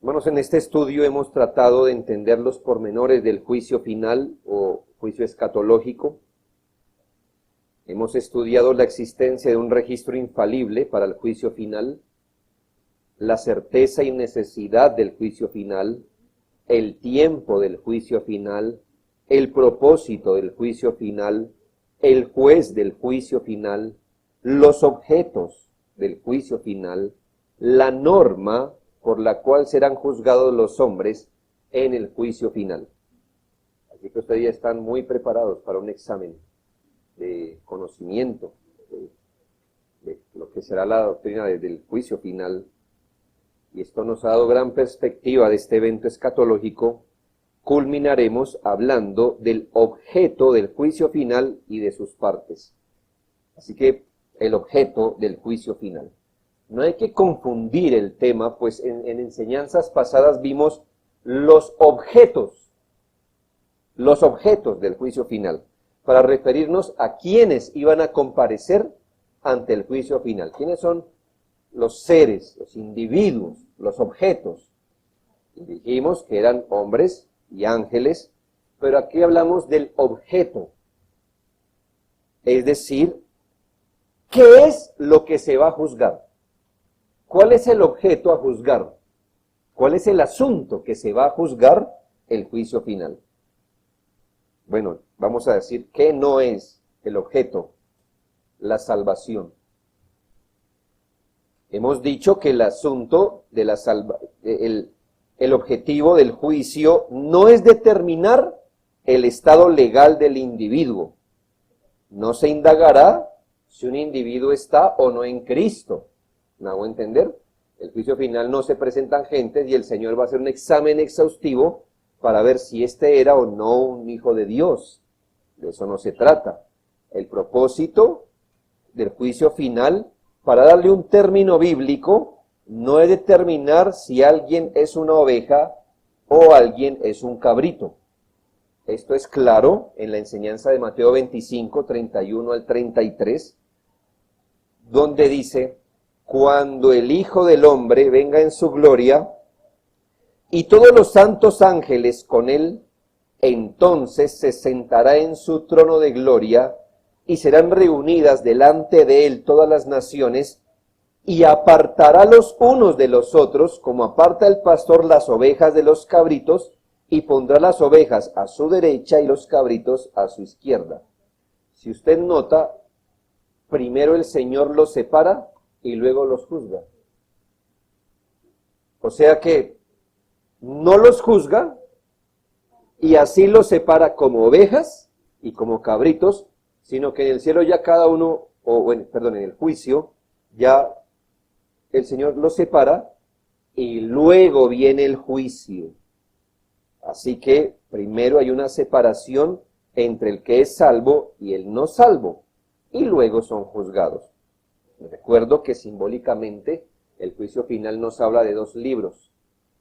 Hermanos, en este estudio hemos tratado de entender los pormenores del juicio final o juicio escatológico. Hemos estudiado la existencia de un registro infalible para el juicio final, la certeza y necesidad del juicio final, el tiempo del juicio final, el propósito del juicio final, el juez del juicio final, los objetos del juicio final, la norma por la cual serán juzgados los hombres en el juicio final. Así que ustedes ya están muy preparados para un examen de conocimiento de lo que será la doctrina del juicio final. Y esto nos ha dado gran perspectiva de este evento escatológico. Culminaremos hablando del objeto del juicio final y de sus partes. Así que el objeto del juicio final. No hay que confundir el tema, pues en enseñanzas pasadas vimos los objetos del juicio final, para referirnos a quienes iban a comparecer ante el juicio final. ¿Quiénes son los seres, los individuos, los objetos? Y dijimos que eran hombres y ángeles, pero aquí hablamos del objeto. Es decir, ¿qué es lo que se va a juzgar? ¿Cuál es el objeto a juzgar? ¿Cuál es el asunto que se va a juzgar el juicio final? Bueno, vamos a decir que no es el objeto, la salvación. Hemos dicho que el asunto de la el objetivo del juicio no es determinar el estado legal del individuo. No se indagará si un individuo está o no en Cristo. ¿Me hago entender? El juicio final no se presentan gentes y el Señor va a hacer un examen exhaustivo para ver si este era o no un hijo de Dios. De eso no se trata. El propósito del juicio final, para darle un término bíblico, no es determinar si alguien es una oveja o alguien es un cabrito. Esto es claro en la enseñanza de Mateo 25, 31 al 33, donde dice: cuando el Hijo del Hombre venga en su gloria, y todos los santos ángeles con él, entonces se sentará en su trono de gloria, y serán reunidas delante de él todas las naciones, y apartará los unos de los otros, como aparta el pastor las ovejas de los cabritos, y pondrá las ovejas a su derecha y los cabritos a su izquierda. Si usted nota, primero el Señor los separa y luego los juzga. O sea que no los juzga y así los separa como ovejas y como cabritos, sino que en el cielo ya cada uno, en el juicio, ya el Señor los separa y luego viene el juicio. Así que primero hay una separación entre el que es salvo y el no salvo, y luego son juzgados. Recuerdo que simbólicamente el juicio final nos habla de dos libros.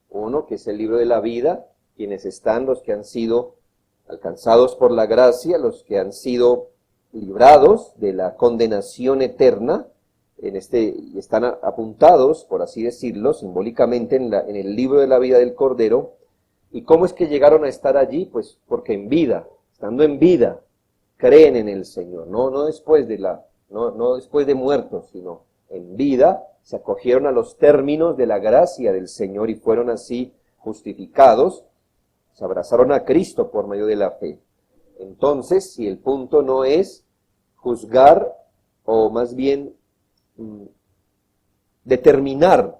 Uno, que es el libro de la vida, quienes están, los que han sido alcanzados por la gracia, los que han sido librados de la condenación eterna, y están apuntados, por así decirlo, simbólicamente en el libro de la vida del Cordero. ¿Y cómo es que llegaron a estar allí? Pues porque en vida, estando en vida, creen en el Señor, no después de muertos, sino en vida, se acogieron a los términos de la gracia del Señor y fueron así justificados, se abrazaron a Cristo por medio de la fe. Entonces, si el punto no es juzgar, o más bien determinar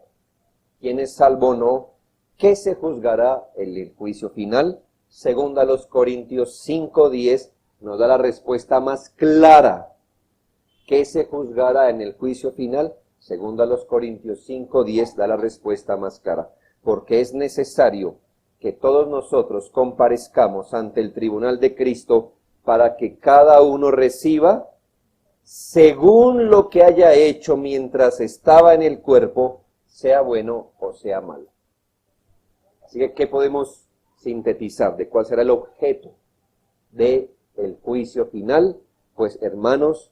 quién es salvo o no, ¿qué se juzgará en el juicio final? Segunda a los Corintios 5:10 nos da la respuesta más clara. ¿Qué se juzgará en el juicio final? Segunda a los Corintios 5:10 da la respuesta más clara. Porque es necesario que todos nosotros comparezcamos ante el tribunal de Cristo para que cada uno reciba según lo que haya hecho mientras estaba en el cuerpo, sea bueno o sea malo. Así que, ¿qué podemos sintetizar de cuál será el objeto del juicio final? Pues, hermanos,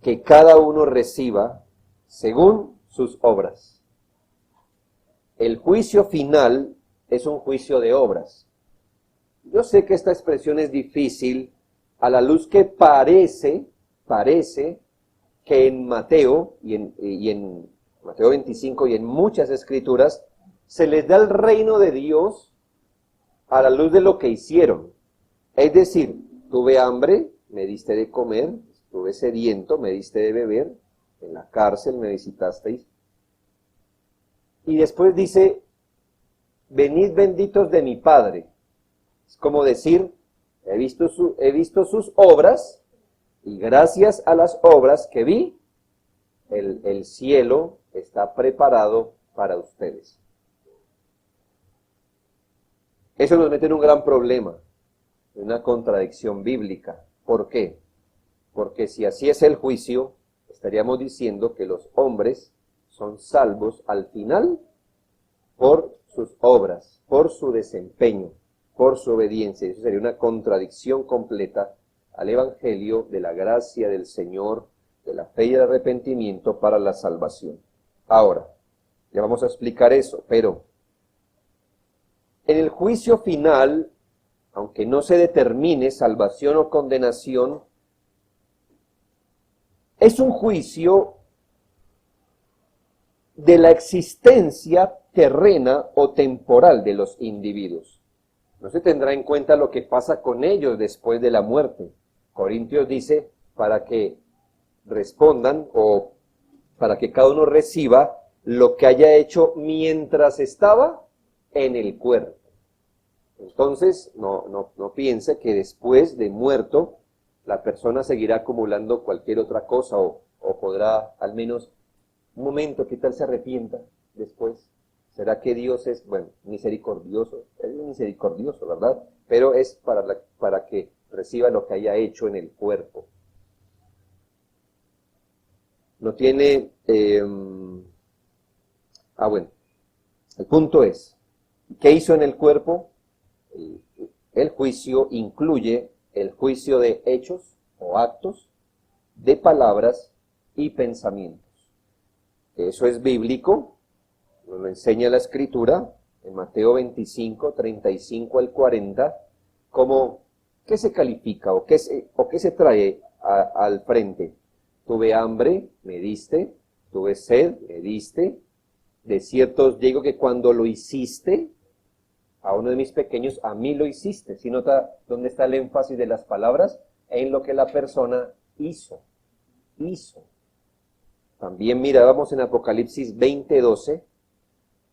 que cada uno reciba según sus obras. el juicio final es un juicio de obras. Yo sé que esta expresión es difícil a la luz que parece que en Mateo y en Mateo 25 y en muchas escrituras se les da el reino de Dios a la luz de lo que hicieron. Es decir, tuve hambre, me diste de comer, estuve sediento, me diste de beber, en la cárcel me visitasteis. Y después dice, venid benditos de mi Padre. Es como decir, he visto sus obras, y gracias a las obras que vi, el cielo está preparado para ustedes. Eso nos mete en un gran problema, en una contradicción bíblica. ¿Por qué? Porque si así es el juicio, estaríamos diciendo que los hombres son salvos al final por sus obras, por su desempeño, por su obediencia. Eso sería una contradicción completa al Evangelio de la gracia del Señor, de la fe y el arrepentimiento para la salvación. Ahora, ya vamos a explicar eso, pero en el juicio final, aunque no se determine salvación o condenación, es un juicio de la existencia terrena o temporal de los individuos. No se tendrá en cuenta lo que pasa con ellos después de la muerte. Corintios dice, para que respondan o para que cada uno reciba lo que haya hecho mientras estaba en el cuerpo. Entonces, no piense que después de muerto la persona seguirá acumulando cualquier otra cosa o podrá al menos un momento, ¿qué tal se arrepienta después? ¿Será que Dios es, misericordioso? Es misericordioso, ¿verdad? Pero es para que reciba lo que haya hecho en el cuerpo. No tiene... el punto es, ¿qué hizo en el cuerpo? El juicio incluye el juicio de hechos o actos, de palabras y pensamientos. Eso es bíblico, nos lo enseña la Escritura en Mateo 25, 35 al 40, como ¿qué se califica o qué se trae al frente? Tuve hambre, me diste, tuve sed, me diste. De cierto os digo que cuando lo hiciste, a uno de mis pequeños, a mí lo hiciste. ¿Sí nota dónde está el énfasis de las palabras? En lo que la persona hizo. También mirábamos en Apocalipsis 20:12,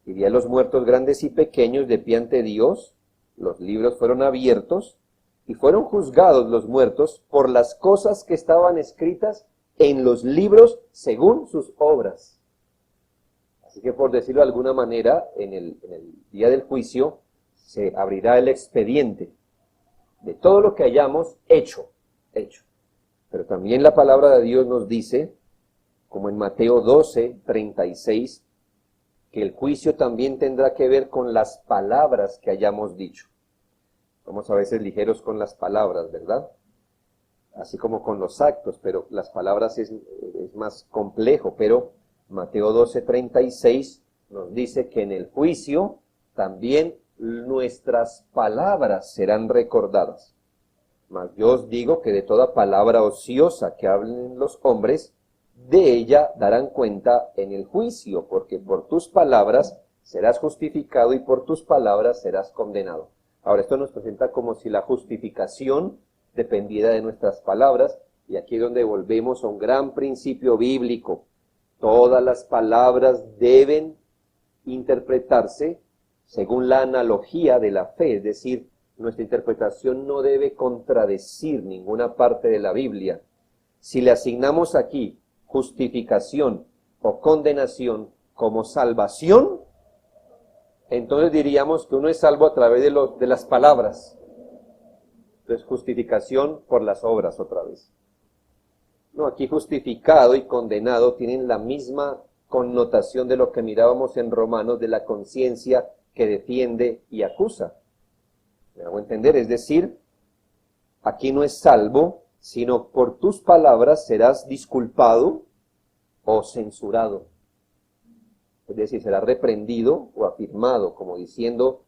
y vi a los muertos grandes y pequeños de pie ante Dios, los libros fueron abiertos, y fueron juzgados los muertos por las cosas que estaban escritas en los libros según sus obras. Así que por decirlo de alguna manera, en el día del juicio se abrirá el expediente de todo lo que hayamos hecho. Pero también la palabra de Dios nos dice, como en Mateo 12:36, que el juicio también tendrá que ver con las palabras que hayamos dicho. Somos a veces ligeros con las palabras, ¿verdad? Así como con los actos, pero las palabras es más complejo. Pero Mateo 12:36 nos dice que en el juicio también nuestras palabras serán recordadas. Mas yo os digo que de toda palabra ociosa que hablen los hombres, de ella darán cuenta en el juicio, porque por tus palabras serás justificado y por tus palabras serás condenado. Ahora, esto nos presenta como si la justificación dependiera de nuestras palabras, y aquí es donde volvemos a un gran principio bíblico. Todas las palabras deben interpretarse según la analogía de la fe, es decir, nuestra interpretación no debe contradecir ninguna parte de la Biblia. Si le asignamos aquí justificación o condenación como salvación, entonces diríamos que uno es salvo a través de las palabras. Entonces, justificación por las obras otra vez. No, aquí justificado y condenado tienen la misma connotación de lo que mirábamos en Romanos, de la conciencia que defiende y acusa. ¿Me hago entender? Es decir, aquí no es salvo, sino por tus palabras serás disculpado o censurado. Es decir, será reprendido o afirmado, como diciendo,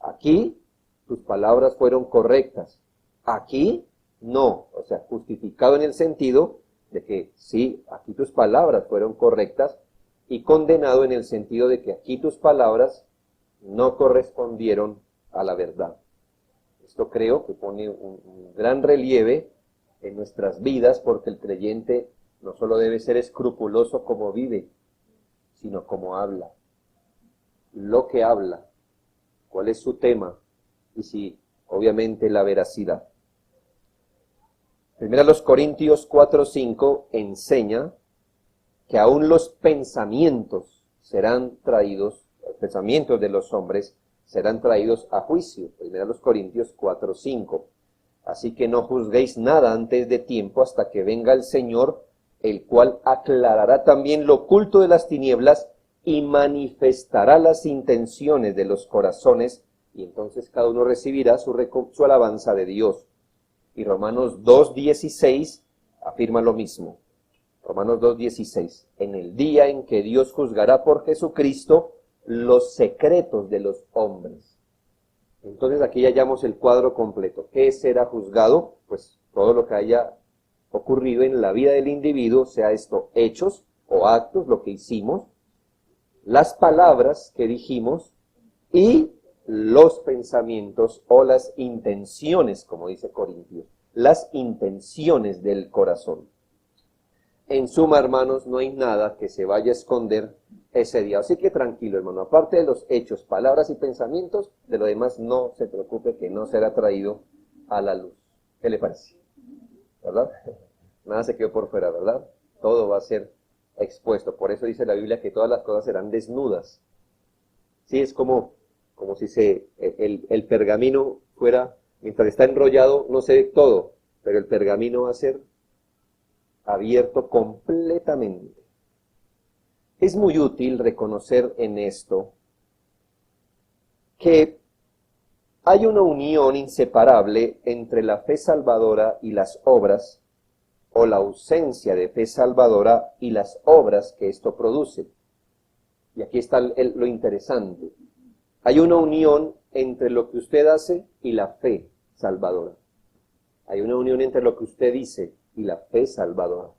aquí tus palabras fueron correctas, aquí no. O sea, justificado en el sentido de que sí, aquí tus palabras fueron correctas, y condenado en el sentido de que aquí tus palabras no correspondieron a la verdad. Esto creo que pone un gran relieve en nuestras vidas, porque el creyente no solo debe ser escrupuloso como vive, sino como habla. Lo que habla, cuál es su tema, y si, obviamente, la veracidad. Primera los Corintios 4:5 enseña que aún los pensamientos serán traídos, los pensamientos de los hombres serán traídos a juicio. Primera los Corintios 4:5. Así que no juzguéis nada antes de tiempo hasta que venga el Señor, el cual aclarará también lo oculto de las tinieblas y manifestará las intenciones de los corazones, y entonces cada uno recibirá su alabanza de Dios. Y Romanos 2:16 afirma lo mismo. Romanos 2:16. En el día en que Dios juzgará por Jesucristo los secretos de los hombres. Entonces aquí ya hallamos el cuadro completo. ¿Qué será juzgado? Pues todo lo que haya ocurrido en la vida del individuo, sea esto hechos o actos, lo que hicimos, las palabras que dijimos y los pensamientos o las intenciones, como dice Corintios, las intenciones del corazón. En suma, hermanos, no hay nada que se vaya a esconder ese día. Así que tranquilo, hermano. Aparte de los hechos, palabras y pensamientos, de lo demás no se preocupe, que no será traído a la luz. ¿Qué le parece? ¿Verdad? Nada se quedó por fuera, ¿verdad? Todo va a ser expuesto. Por eso dice la Biblia que todas las cosas serán desnudas. Sí, es como si el pergamino fuera, mientras está enrollado, no se ve todo, pero el pergamino va a ser abierto completamente. Es muy útil reconocer en esto que hay una unión inseparable entre la fe salvadora y las obras, o la ausencia de fe salvadora y las obras que esto produce. Y aquí está lo interesante. Hay una unión entre lo que usted hace y la fe salvadora. Hay una unión entre lo que usted dice y la fe salvadora.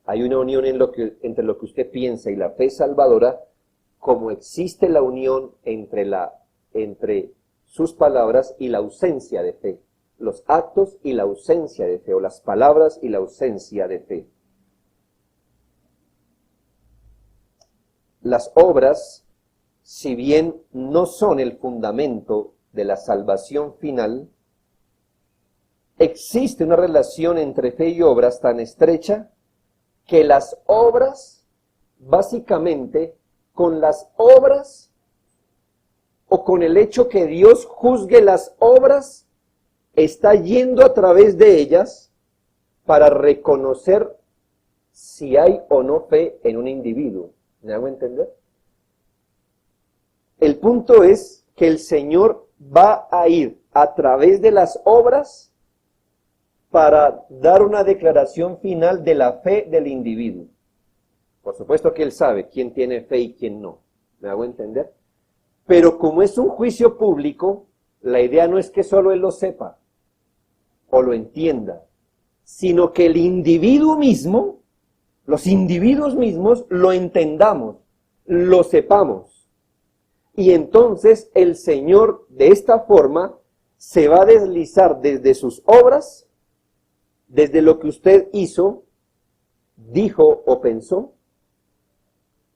Hay una unión entre lo que usted piensa y la fe salvadora, como existe la unión entre sus palabras y la ausencia de fe. Los actos y la ausencia de fe, o las palabras y la ausencia de fe. Las obras, si bien no son el fundamento de la salvación final, existe una relación entre fe y obras tan estrecha que las obras, básicamente, con las obras o con el hecho que Dios juzgue las obras, está yendo a través de ellas para reconocer si hay o no fe en un individuo. ¿Me hago entender? El punto es que el Señor va a ir a través de las obras para dar una declaración final de la fe del individuo. Por supuesto que Él sabe quién tiene fe y quién no. ¿Me hago entender? Pero como es un juicio público, la idea no es que solo Él lo sepa o lo entienda, sino que el individuo mismo, los individuos mismos, lo entendamos, lo sepamos. Y entonces el Señor, de esta forma, se va a deslizar desde sus obras, desde lo que usted hizo, dijo o pensó,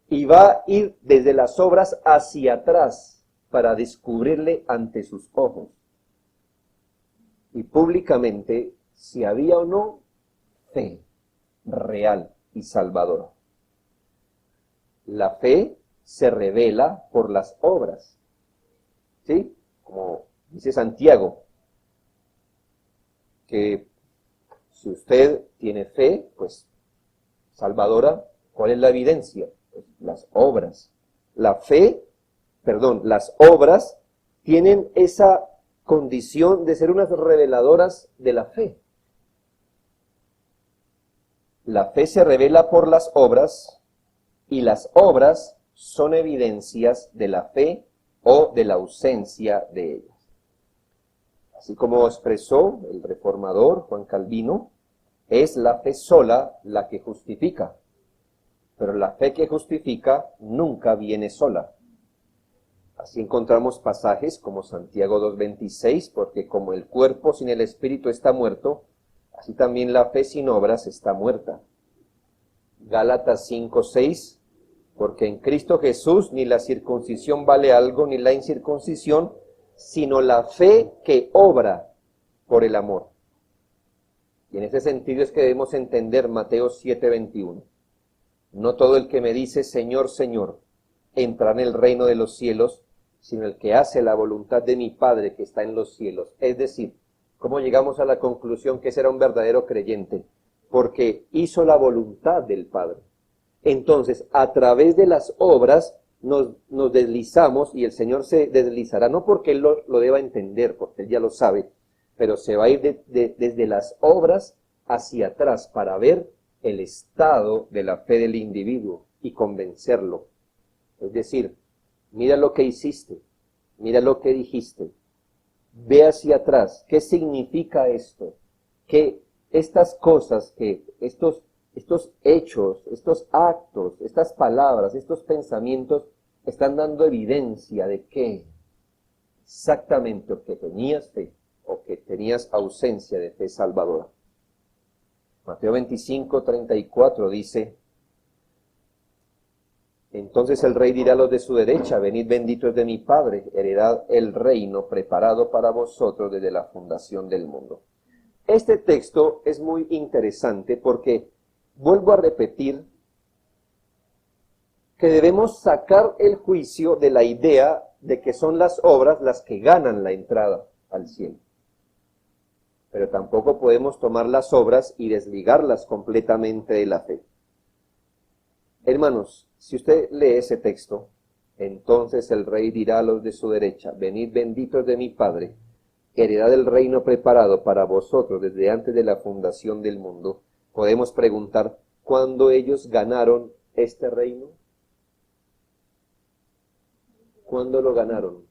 y va a ir desde las obras hacia atrás para descubrirle ante sus ojos. Y públicamente, si había o no fe real y salvadora. La fe se revela por las obras. ¿Sí? Como dice Santiago, que si usted tiene fe, pues salvadora, ¿cuál es la evidencia? Pues las obras. Las obras tienen esa condición de ser unas reveladoras de la fe. La fe se revela por las obras y las obras son evidencias de la fe o de la ausencia de ellas. Así como expresó el reformador Juan Calvino, es la fe sola la que justifica, pero la fe que justifica nunca viene sola. Así encontramos pasajes como Santiago 2:26, porque como el cuerpo sin el espíritu está muerto, así también la fe sin obras está muerta. Gálatas 5:6, porque en Cristo Jesús ni la circuncisión vale algo, ni la incircuncisión, sino la fe que obra por el amor. Y en ese sentido es que debemos entender Mateo 7:21. No todo el que me dice Señor, Señor, entrará en el reino de los cielos, sino el que hace la voluntad de mi Padre que está en los cielos. Es decir, ¿cómo llegamos a la conclusión que ese era un verdadero creyente? Porque hizo la voluntad del Padre. Entonces, a través de las obras nos deslizamos, y el Señor se deslizará, no porque Él lo deba entender, porque Él ya lo sabe, pero se va a ir desde las obras hacia atrás para ver el estado de la fe del individuo y convencerlo. Es decir, mira lo que hiciste, mira lo que dijiste, ve hacia atrás, ¿qué significa esto? Que estas cosas, que estos hechos, estos actos, estas palabras, estos pensamientos están dando evidencia de que exactamente o que tenías fe o que tenías ausencia de fe salvadora. Mateo 25:34 dice: entonces el rey dirá a los de su derecha, venid benditos de mi Padre, heredad el reino preparado para vosotros desde la fundación del mundo. Este texto es muy interesante porque vuelvo a repetir que debemos sacar el juicio de la idea de que son las obras las que ganan la entrada al cielo. Pero tampoco podemos tomar las obras y desligarlas completamente de la fe. Hermanos, si usted lee ese texto, entonces el rey dirá a los de su derecha, venid benditos de mi Padre, heredad del reino preparado para vosotros desde antes de la fundación del mundo. Podemos preguntar, ¿cuándo ellos ganaron este reino? ¿Cuándo lo ganaron?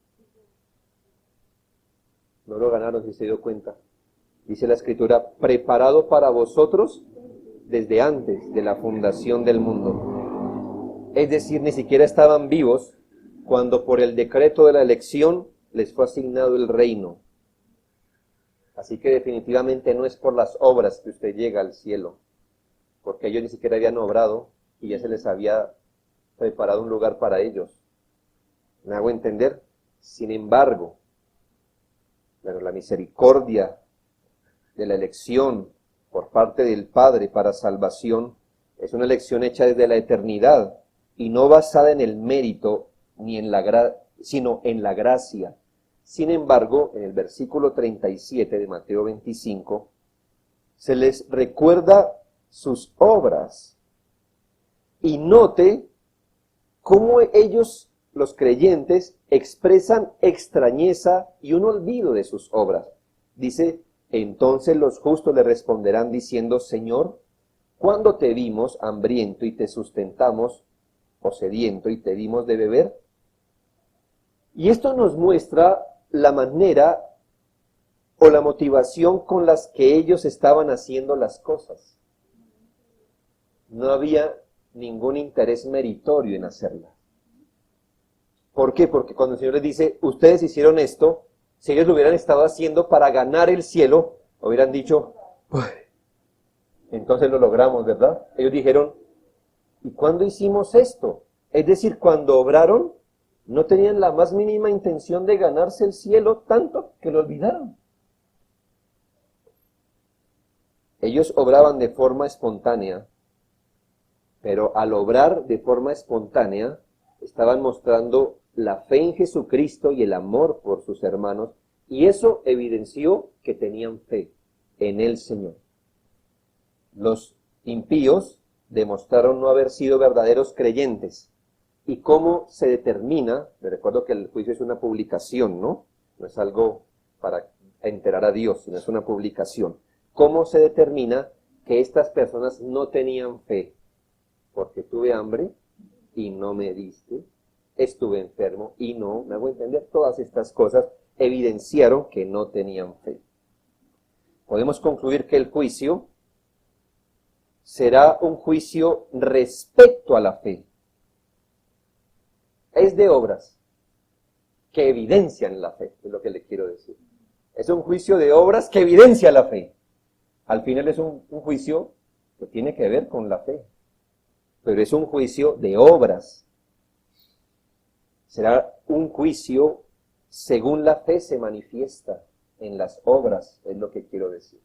No lo ganaron, si se dio cuenta. Dice la Escritura, preparado para vosotros desde antes de la fundación del mundo. Es decir, ni siquiera estaban vivos cuando por el decreto de la elección les fue asignado el reino. Así que definitivamente no es por las obras que usted llega al cielo, porque ellos ni siquiera habían obrado y ya se les había preparado un lugar para ellos. ¿Me hago entender? Sin embargo, la misericordia de la elección por parte del Padre para salvación es una elección hecha desde la eternidad y no basada en el mérito ni en sino en la gracia. Sin embargo, en el versículo 37 de Mateo 25 se les recuerda sus obras y note cómo ellos, los creyentes, expresan extrañeza y un olvido de sus obras. Dice, entonces los justos le responderán diciendo, Señor, ¿cuándo te vimos hambriento y te sustentamos, o sediento y te dimos de beber? Y esto nos muestra la manera o la motivación con las que ellos estaban haciendo las cosas. No había ningún interés meritorio en hacerlas. ¿Por qué? Porque cuando el Señor les dice, ustedes hicieron esto, si ellos lo hubieran estado haciendo para ganar el cielo, hubieran dicho, entonces lo logramos, ¿verdad? Ellos dijeron, ¿y cuándo hicimos esto? Es decir, cuando obraron, no tenían la más mínima intención de ganarse el cielo, tanto que lo olvidaron. Ellos obraban de forma espontánea, pero al obrar de forma espontánea, estaban mostrando la fe en Jesucristo y el amor por sus hermanos, y eso evidenció que tenían fe en el Señor. Los impíos demostraron no haber sido verdaderos creyentes. ¿Y cómo se determina? Les recuerdo que el juicio es una publicación, ¿no? No es algo para enterar a Dios, sino es una publicación. ¿Cómo se determina que estas personas no tenían fe? Porque tuve hambre, y no me diste, estuve enfermo y no, me hago entender, todas estas cosas evidenciaron que no tenían fe. Podemos concluir que el juicio será un juicio respecto a la fe. Es de obras que evidencian la fe, es lo que le quiero decir. Es un juicio de obras que evidencia la fe. Al final es un juicio que tiene que ver con la fe, pero es un juicio de obras. Será un juicio según la fe se manifiesta en las obras, es lo que quiero decir.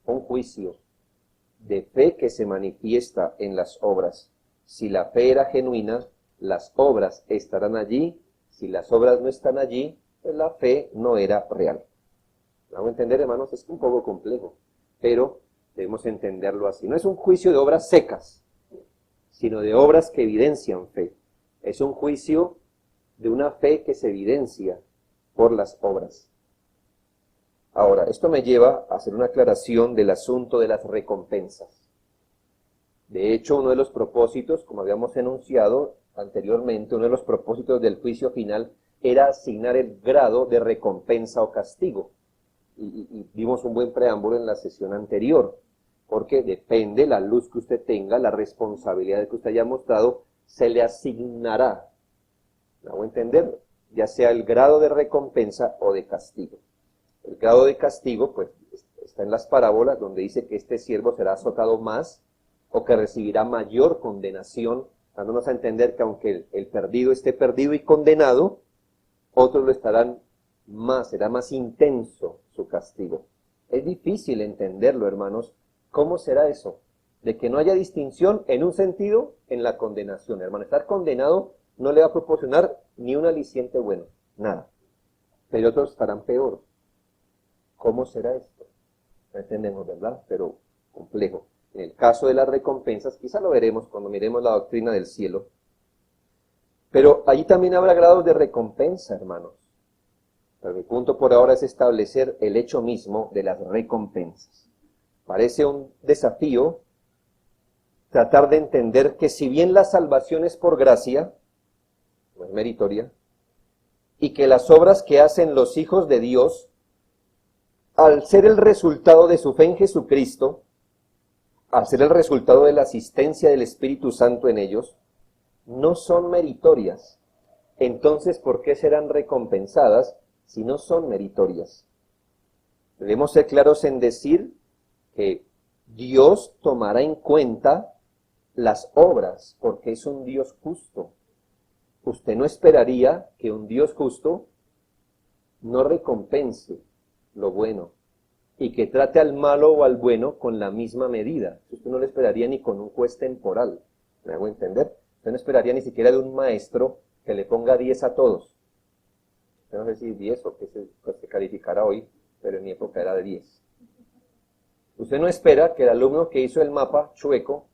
Un juicio de fe que se manifiesta en las obras. Si la fe era genuina, las obras estarán allí. Si las obras no están allí, pues la fe no era real. ¿Vamos a entender, hermanos? Es un poco complejo, pero debemos entenderlo así. No es un juicio de obras secas, sino de obras que evidencian fe. Es un juicio de una fe que se evidencia por las obras. Ahora, esto me lleva a hacer una aclaración del asunto de las recompensas. De hecho, uno de los propósitos, como habíamos enunciado anteriormente, uno de los propósitos del juicio final era asignar el grado de recompensa o castigo. Y vimos un buen preámbulo en la sesión anterior, porque depende la luz que usted tenga, la responsabilidad que usted haya mostrado, se le asignará, ¿me hago entender? Ya sea el grado de recompensa o de castigo. El grado de castigo, pues, está en las parábolas donde dice que este siervo será azotado más o que recibirá mayor condenación, dándonos a entender que aunque el perdido esté perdido y condenado, otros lo estarán más, será más intenso su castigo. Es difícil entenderlo, hermanos. ¿Cómo será eso? De que no haya distinción en un sentido en la condenación. Hermano, estar condenado no le va a proporcionar ni un aliciente bueno, nada. Pero otros estarán peor. ¿Cómo será esto? No entendemos, ¿verdad? Pero complejo. En el caso de las recompensas, quizá lo veremos cuando miremos la doctrina del cielo. Pero allí también habrá grados de recompensa, hermanos. Pero mi punto por ahora es establecer el hecho mismo de las recompensas. Parece un desafío tratar de entender que si bien la salvación es por gracia, no es meritoria, y que las obras que hacen los hijos de Dios, al ser el resultado de su fe en Jesucristo, al ser el resultado de la asistencia del Espíritu Santo en ellos, no son meritorias. Entonces, ¿por qué serán recompensadas si no son meritorias? Debemos ser claros en decir que Dios tomará en cuenta las obras, porque es un Dios justo. Usted no esperaría que un Dios justo no recompense lo bueno y que trate al malo o al bueno con la misma medida. Usted no lo esperaría ni con un juez temporal, ¿me hago entender? Usted no esperaría ni siquiera de un maestro que le ponga 10 a todos. No sé si 10 o que se calificará hoy, pero en mi época era de 10. Usted no espera que el alumno que hizo el mapa chueco,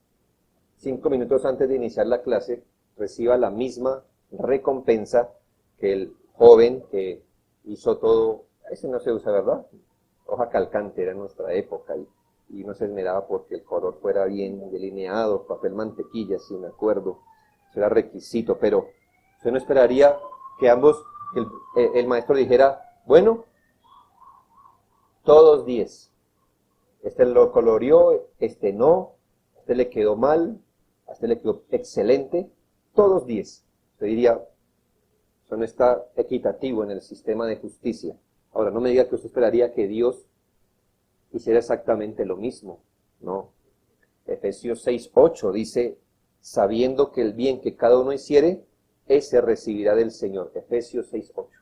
5 minutos antes de iniciar la clase, reciba la misma recompensa que el joven que hizo todo. Ese no se usa, ¿verdad? Hoja calcante era en nuestra época y no se esmeraba porque el color fuera bien delineado, papel mantequilla, si me acuerdo. Eso era requisito, pero usted no esperaría que ambos, el maestro dijera, bueno, todos 10. Este lo coloreó, este no, este le quedó mal, a este le quedó excelente, todos 10. Usted diría, eso no está equitativo en el sistema de justicia. Ahora, no me diga que usted esperaría que Dios hiciera exactamente lo mismo, ¿no? Efesios 6:8 dice, sabiendo que el bien que cada uno hiciere, ese recibirá del Señor. Efesios 6:8.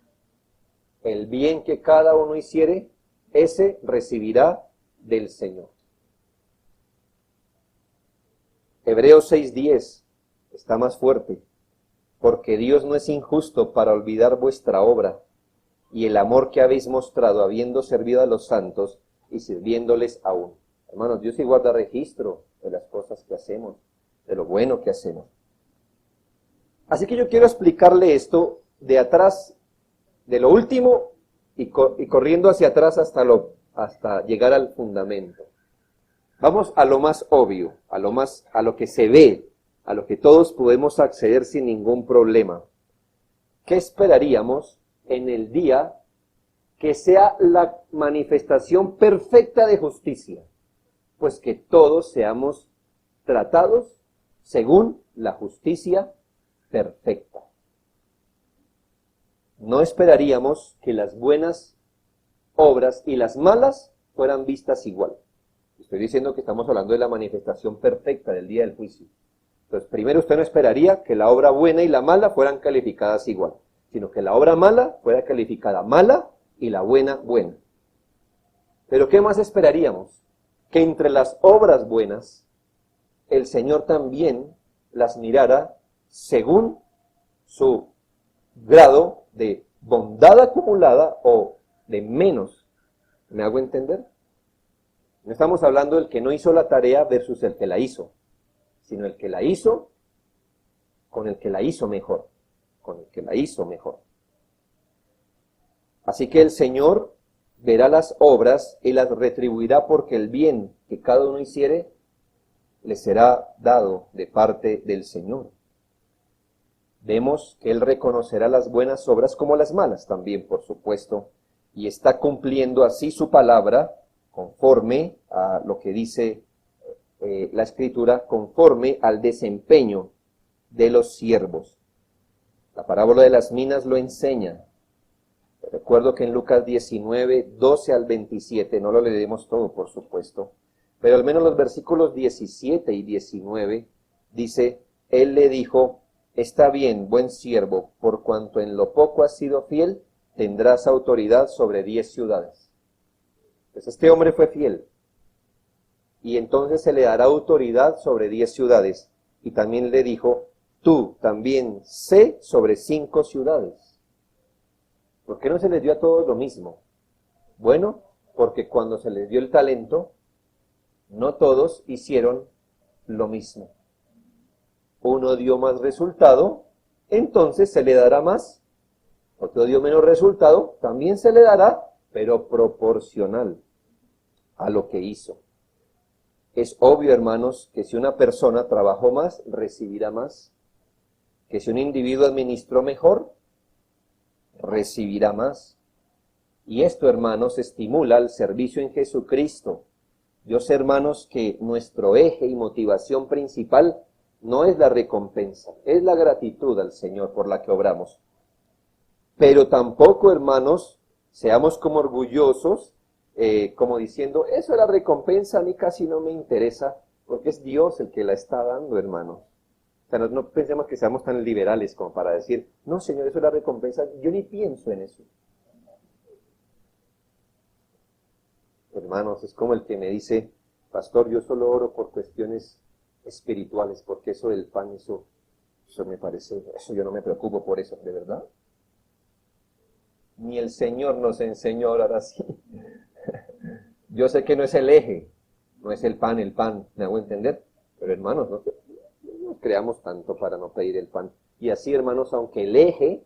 El bien que cada uno hiciere, ese recibirá del Señor. Hebreos 6:10 está más fuerte, porque Dios no es injusto para olvidar vuestra obra y el amor que habéis mostrado habiendo servido a los santos y sirviéndoles aún. Hermanos, Dios sí guarda registro de las cosas que hacemos, de lo bueno que hacemos. Así que yo quiero explicarle esto de atrás, de lo último y corriendo hacia atrás hasta llegar al fundamento. Vamos a lo más obvio, a lo que se ve a lo que todos podemos acceder sin ningún problema. ¿Qué esperaríamos en el día que sea la manifestación perfecta de justicia? Pues que todos seamos tratados según la justicia perfecta. No esperaríamos que las buenas obras y las malas fueran vistas igual. Estoy diciendo que estamos hablando de la manifestación perfecta del día del juicio. Entonces, primero usted no esperaría que la obra buena y la mala fueran calificadas igual, sino que la obra mala fuera calificada mala y la buena, buena. Pero ¿qué más esperaríamos? Que entre las obras buenas, el Señor también las mirara según su grado de bondad acumulada o de menos. ¿Me hago entender? No estamos hablando del que no hizo la tarea versus el que la hizo, sino el que la hizo con el que la hizo mejor, con el que la hizo mejor. Así que el Señor verá las obras y las retribuirá, porque el bien que cada uno hiciere le será dado de parte del Señor. Vemos que Él reconocerá las buenas obras como las malas también, por supuesto, y está cumpliendo así su palabra conforme a lo que dice la Escritura, conforme al desempeño de los siervos. La parábola de las minas lo enseña. Recuerdo que en Lucas 19, 12 al 27, no lo leeremos todo, por supuesto, pero al menos los versículos 17 y 19 dice, Él le dijo, está bien, buen siervo, por cuanto en lo poco has sido fiel, tendrás autoridad sobre 10 ciudades. Pues este hombre fue fiel, y entonces se le dará autoridad sobre 10 ciudades. Y también le dijo, tú también sé sobre 5 ciudades. ¿Por qué no se les dio a todos lo mismo? Bueno, porque cuando se les dio el talento, no todos hicieron lo mismo. Uno dio más resultado, entonces se le dará más. Otro dio menos resultado, también se le dará, pero proporcional a lo que hizo. Es obvio, hermanos, que si una persona trabajó más, recibirá más. Que si un individuo administró mejor, recibirá más. Y esto, hermanos, estimula el servicio en Jesucristo. Yo sé, hermanos, que nuestro eje y motivación principal no es la recompensa, es la gratitud al Señor por la que obramos. Pero tampoco, hermanos, seamos como orgullosos, como diciendo, eso es la recompensa, a mí casi no me interesa, porque es Dios el que la está dando, hermanos. O sea, no pensemos que seamos tan liberales como para decir, no, Señor, eso es la recompensa, yo ni pienso en eso. Hermanos, es como el que me dice, pastor, yo solo oro por cuestiones espirituales, porque eso del pan, eso me parece, eso yo no me preocupo por eso, ¿de verdad? Ni el Señor nos enseñó a orar así. Yo sé que no es el eje, no es el pan, ¿me hago entender? Pero hermanos, no creamos tanto para no pedir el pan. Y así, hermanos, aunque el eje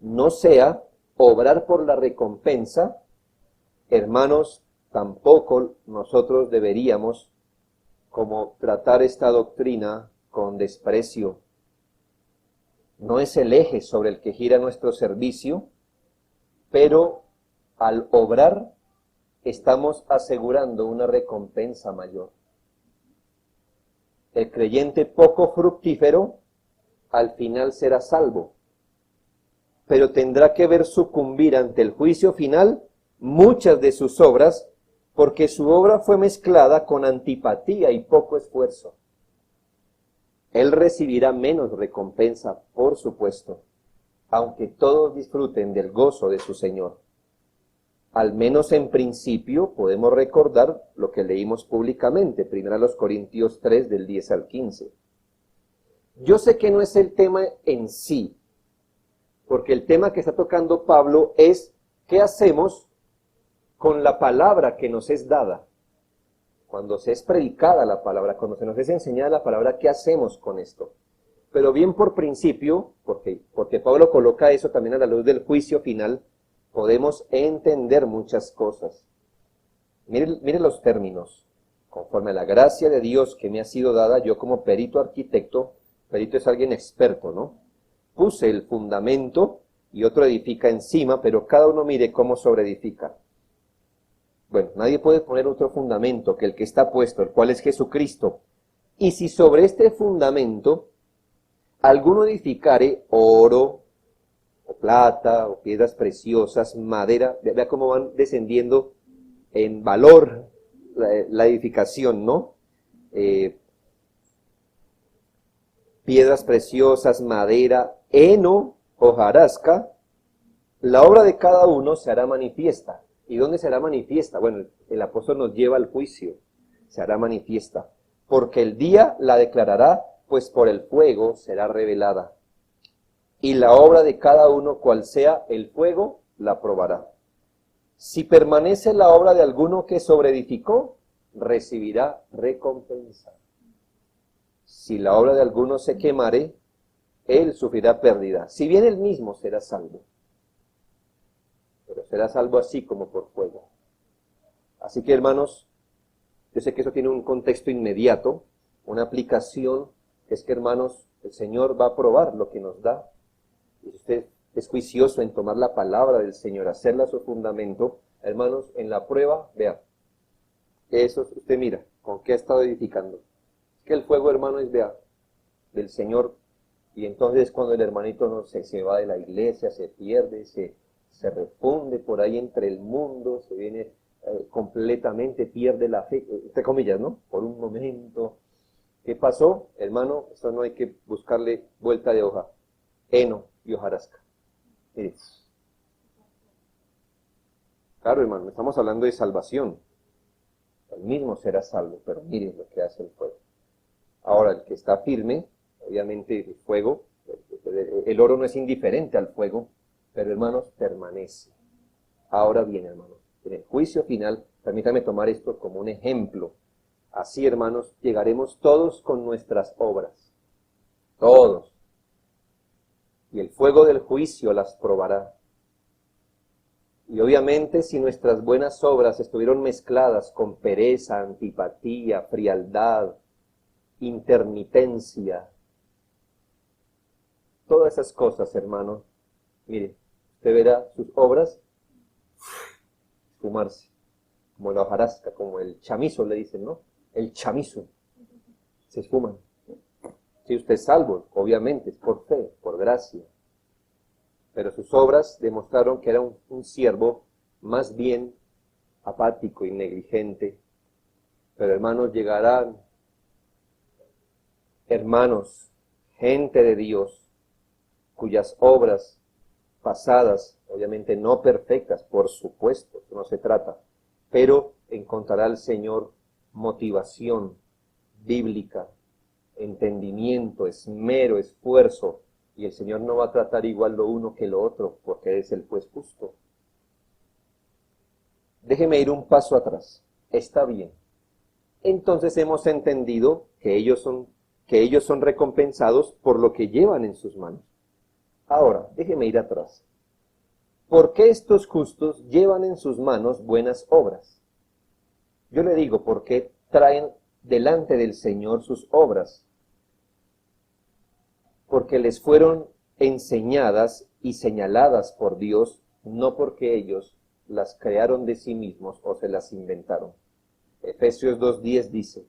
no sea obrar por la recompensa, hermanos, tampoco nosotros deberíamos como tratar esta doctrina con desprecio. No es el eje sobre el que gira nuestro servicio, pero al obrar estamos asegurando una recompensa mayor. El creyente poco fructífero al final será salvo, pero tendrá que ver sucumbir ante el juicio final muchas de sus obras, porque su obra fue mezclada con antipatía y poco esfuerzo. Él recibirá menos recompensa, por supuesto, aunque todos disfruten del gozo de su Señor. Al menos en principio podemos recordar lo que leímos públicamente, 1 Corintios 3, del 10 al 15. Yo sé que no es el tema en sí, porque el tema que está tocando Pablo es ¿qué hacemos con la palabra que nos es dada? Cuando se es predicada la palabra, cuando se nos es enseñada la palabra, ¿qué hacemos con esto? Pero bien por principio, porque Pablo coloca eso también a la luz del juicio final, podemos entender muchas cosas. Miren los términos. conforme a la gracia de Dios que me ha sido dada, yo como perito arquitecto, perito es alguien experto, ¿no? Puse el fundamento y otro edifica encima, pero cada uno mire cómo sobreedifica. Bueno, nadie puede poner otro fundamento que el que está puesto, el cual es Jesucristo. Y si sobre este fundamento alguno edificare oro, o plata, o piedras preciosas, madera, vea cómo van descendiendo en valor la edificación, ¿no? Piedras preciosas, madera, heno, hojarasca, la obra de cada uno se hará manifiesta. ¿Y dónde será manifiesta? Bueno, el apóstol nos lleva al juicio. Se hará manifiesta. Porque el día la declarará, pues por el fuego será revelada. Y la obra de cada uno, cual sea el fuego, la probará. Si permanece la obra de alguno que sobreedificó, recibirá recompensa. Si la obra de alguno se quemare, él sufrirá pérdida. Si bien él mismo será salvo, pero será salvo así como por fuego. Así que, hermanos, yo sé que eso tiene un contexto inmediato, una aplicación, que es que, hermanos, el Señor va a probar lo que nos da. Y si usted es juicioso en tomar la palabra del Señor, hacerla su fundamento, hermanos, en la prueba, vea, eso usted mira, con qué ha estado edificando. Es que el fuego, hermano, es, vea, del Señor, y entonces cuando el hermanito no se va de la iglesia, se pierde, se refunde por ahí entre el mundo, se viene completamente, pierde la fe, entre comillas, ¿no? Por un momento. ¿Qué pasó? Hermano, esto no hay que buscarle vuelta de hoja. Heno y hojarasca. Mire. Claro, hermano, estamos hablando de salvación. El mismo será salvo, pero miren lo que hace el fuego. Ahora, el que está firme, obviamente el fuego, el oro no es indiferente al fuego, pero hermanos, permanece. Ahora bien, hermanos, en el juicio final, permítame tomar esto como un ejemplo. Así, hermanos, llegaremos todos con nuestras obras. Todos. Y el fuego del juicio las probará. Y obviamente, si nuestras buenas obras estuvieron mezcladas con pereza, antipatía, frialdad, intermitencia, todas esas cosas, hermanos, mire, usted verá sus obras esfumarse, como la hojarasca, como el chamizo le dicen, ¿no? El chamizo, se esfuman. Si usted es salvo, obviamente, es por fe, por gracia. Pero sus obras demostraron que era un siervo más bien apático y negligente. Pero hermanos, llegarán, hermanos, gente de Dios, cuyas obras pasadas, obviamente no perfectas, por supuesto, no se trata, pero encontrará el Señor motivación bíblica, entendimiento, esmero, esfuerzo, y el Señor no va a tratar igual lo uno que lo otro, porque es el juez justo. Déjeme ir un paso atrás. Está bien. Entonces hemos entendido que ellos son recompensados por lo que llevan en sus manos. Ahora, déjeme ir atrás. ¿Por qué estos justos llevan en sus manos buenas obras? Yo le digo, ¿por qué traen delante del Señor sus obras? Porque les fueron enseñadas y señaladas por Dios, no porque ellos las crearon de sí mismos o se las inventaron. Efesios 2:10 dice,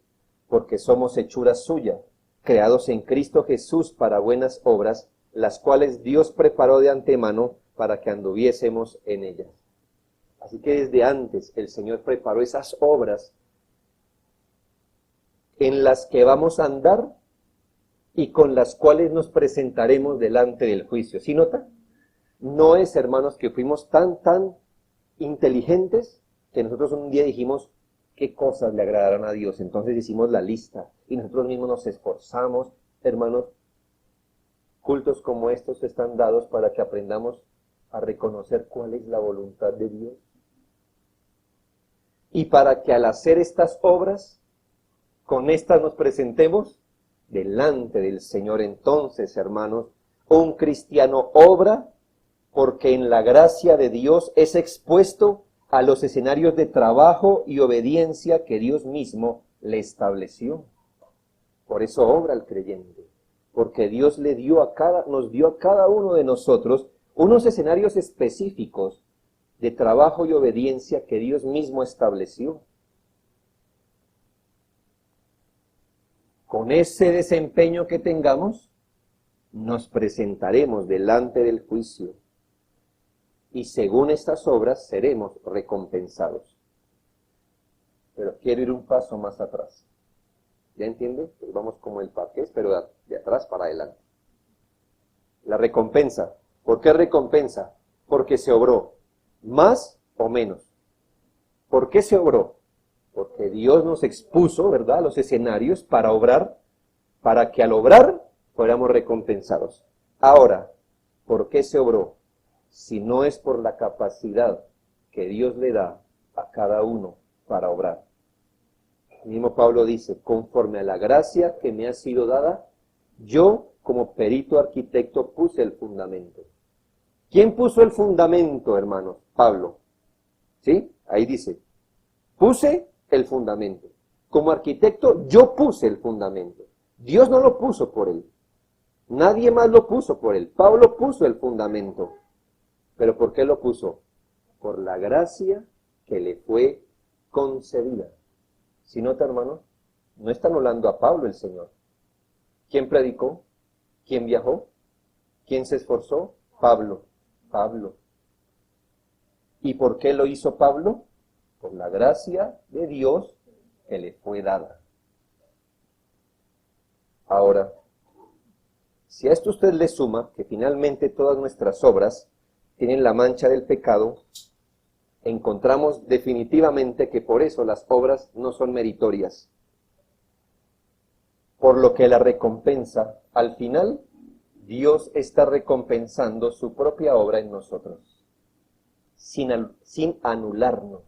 porque somos hechura suya, creados en Cristo Jesús para buenas obras, las cuales Dios preparó de antemano para que anduviésemos en ellas. Así que desde antes el Señor preparó esas obras en las que vamos a andar y con las cuales nos presentaremos delante del juicio. ¿Sí nota? No es, hermanos, que fuimos tan inteligentes que nosotros un día dijimos qué cosas le agradaron a Dios. Entonces hicimos la lista y nosotros mismos nos esforzamos. Hermanos, cultos como estos están dados para que aprendamos a reconocer cuál es la voluntad de Dios. Y para que al hacer estas obras, con estas nos presentemos delante del Señor. Entonces, hermanos, un cristiano obra porque en la gracia de Dios es expuesto a los escenarios de trabajo y obediencia que Dios mismo le estableció. Por eso obra el creyente, porque Dios nos dio a cada uno de nosotros unos escenarios específicos de trabajo y obediencia que Dios mismo estableció. Con ese desempeño que tengamos, nos presentaremos delante del juicio y según estas obras seremos recompensados. Pero quiero ir un paso más atrás. ¿Ya entiende? Pues vamos como el parqués, pero de atrás para adelante. La recompensa. ¿Por qué recompensa? Porque se obró más o menos. ¿Por qué se obró? Porque Dios nos expuso, ¿verdad?, los escenarios para obrar, para que al obrar fuéramos recompensados. Ahora, ¿por qué se obró? Si no es por la capacidad que Dios le da a cada uno para obrar. El mismo Pablo dice, conforme a la gracia que me ha sido dada, yo como perito arquitecto puse el fundamento. ¿Quién puso el fundamento, hermanos? Pablo. ¿Sí? Ahí dice, puse el fundamento. Como arquitecto, yo puse el fundamento. Dios no lo puso por él. Nadie más lo puso por él. Pablo puso el fundamento. ¿Pero por qué lo puso? Por la gracia que le fue concedida. Si nota, hermano, no está anulando a Pablo el Señor. ¿Quién predicó? ¿Quién viajó? ¿Quién se esforzó? Pablo. ¿Y por qué lo hizo Pablo? Por la gracia de Dios que le fue dada. Ahora, si a esto usted le suma que finalmente todas nuestras obras tienen la mancha del pecado, encontramos definitivamente que por eso las obras no son meritorias. Por lo que la recompensa, al final, Dios está recompensando su propia obra en nosotros, sin anularnos.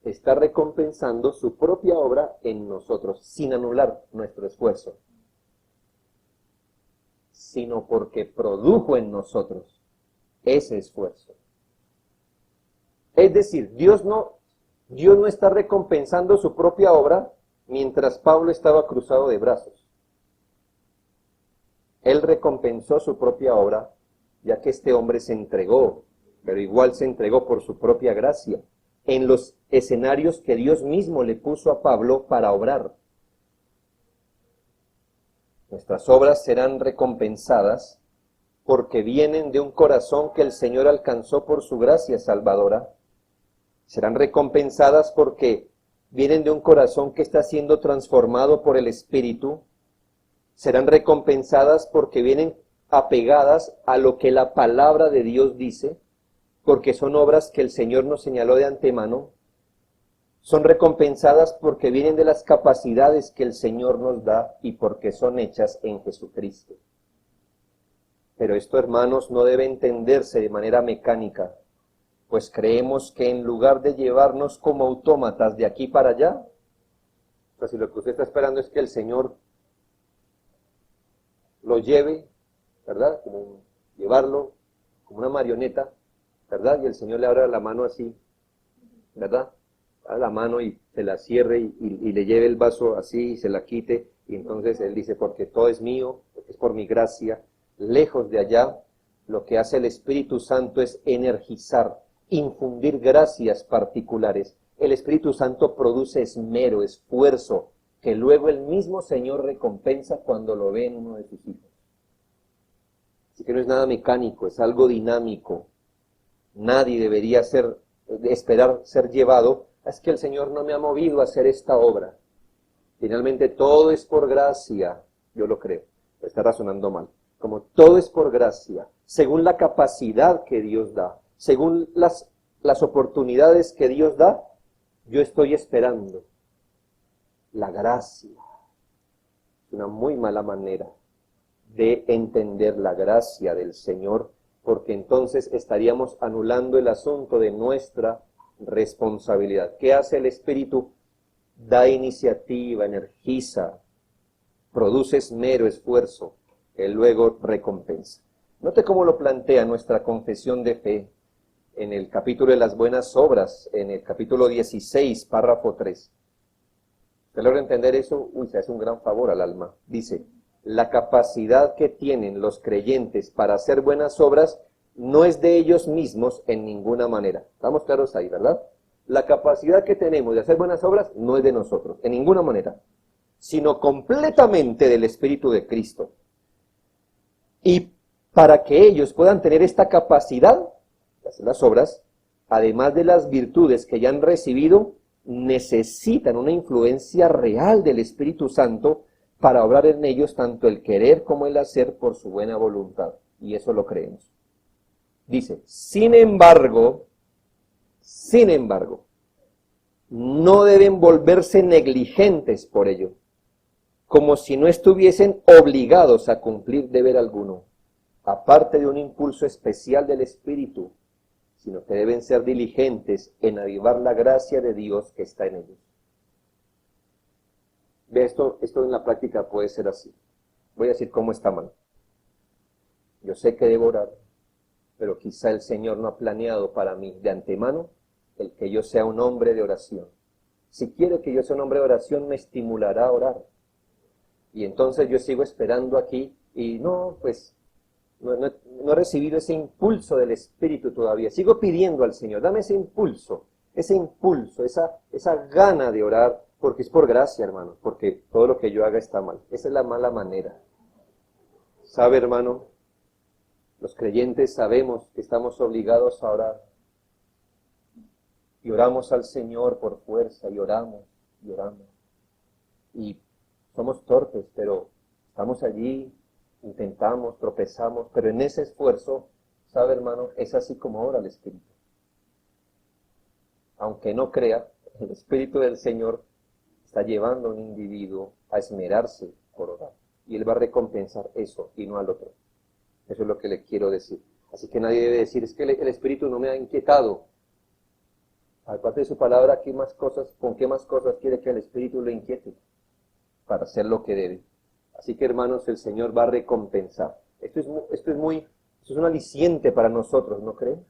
Está recompensando su propia obra en nosotros, sin anular nuestro esfuerzo, sino porque produjo en nosotros ese esfuerzo. Es decir, Dios no está recompensando su propia obra mientras Pablo estaba cruzado de brazos. Él recompensó su propia obra, ya que este hombre se entregó, pero igual se entregó por su propia gracia, en los escenarios que Dios mismo le puso a Pablo para obrar. Nuestras obras serán recompensadas porque vienen de un corazón que el Señor alcanzó por su gracia salvadora. Serán recompensadas porque vienen de un corazón que está siendo transformado por el Espíritu. Serán recompensadas porque vienen apegadas a lo que la palabra de Dios dice, porque son obras que el Señor nos señaló de antemano. Son recompensadas porque vienen de las capacidades que el Señor nos da y porque son hechas en Jesucristo. Pero esto, hermanos, no debe entenderse de manera mecánica, pues creemos que en lugar de llevarnos como autómatas de aquí para allá, o sea, si lo que usted está esperando es que el Señor lo lleve, ¿verdad? Como llevarlo como una marioneta, ¿verdad? Y el Señor le abra la mano así, ¿verdad? A la mano y se la cierre y le lleve el vaso así y se la quite. Y entonces Él dice, porque todo es mío, porque es por mi gracia. Lejos de allá, lo que hace el Espíritu Santo es energizar, infundir gracias particulares. El Espíritu Santo produce esmero, esfuerzo, que luego el mismo Señor recompensa cuando lo ve en uno de sus hijos. Así que no es nada mecánico, es algo dinámico. Nadie debería esperar ser llevado. Es que el Señor no me ha movido a hacer esta obra. Finalmente todo es por gracia, yo lo creo, está razonando mal. Como todo es por gracia, según la capacidad que Dios da, según las oportunidades que Dios da, yo estoy esperando la gracia. Es una muy mala manera de entender la gracia del Señor, porque entonces estaríamos anulando el asunto de nuestra responsabilidad. ¿Qué hace el Espíritu? Da iniciativa, energiza, produce esmero, esfuerzo, que luego recompensa. Note cómo lo plantea nuestra confesión de fe en el capítulo de las buenas obras, en el capítulo 16, párrafo 3. ¿Usted logra entender eso? Uy, se hace un gran favor al alma. Dice, la capacidad que tienen los creyentes para hacer buenas obras no es de ellos mismos en ninguna manera. ¿Estamos claros ahí, verdad? La capacidad que tenemos de hacer buenas obras no es de nosotros, en ninguna manera, sino completamente del Espíritu de Cristo. Y para que ellos puedan tener esta capacidad de hacer las obras, además de las virtudes que ya han recibido, necesitan una influencia real del Espíritu Santo para obrar en ellos tanto el querer como el hacer por su buena voluntad. Y eso lo creemos. Dice, sin embargo, no deben volverse negligentes por ello, como si no estuviesen obligados a cumplir deber alguno, aparte de un impulso especial del Espíritu, sino que deben ser diligentes en avivar la gracia de Dios que está en ellos. Ve, esto en la práctica puede ser así. Voy a decir cómo está mal. Yo sé que debo orar, pero quizá el Señor no ha planeado para mí de antemano el que yo sea un hombre de oración. Si quiere que yo sea un hombre de oración, me estimulará a orar. Y entonces yo sigo esperando aquí y no he recibido ese impulso del Espíritu todavía. Sigo pidiendo al Señor, dame ese impulso, esa gana de orar, porque es por gracia, hermano, porque todo lo que yo haga está mal. Esa es la mala manera. ¿Sabe, hermano? Los creyentes sabemos que estamos obligados a orar. Y oramos al Señor por fuerza, y oramos. Y somos torpes, pero estamos allí, intentamos, tropezamos, pero en ese esfuerzo, ¿sabe, hermano? Es así como ora el Espíritu. Aunque no crea, el Espíritu del Señor está llevando a un individuo a esmerarse por orar. Y Él va a recompensar eso y no al otro. Eso es lo que le quiero decir. Así que nadie debe decir, es que el Espíritu no me ha inquietado. Aparte de su palabra, ¿con qué más cosas quiere que el Espíritu lo inquiete? Para hacer lo que debe. Así que, hermanos, el Señor va a recompensar. Esto es un aliciente para nosotros, ¿no creen?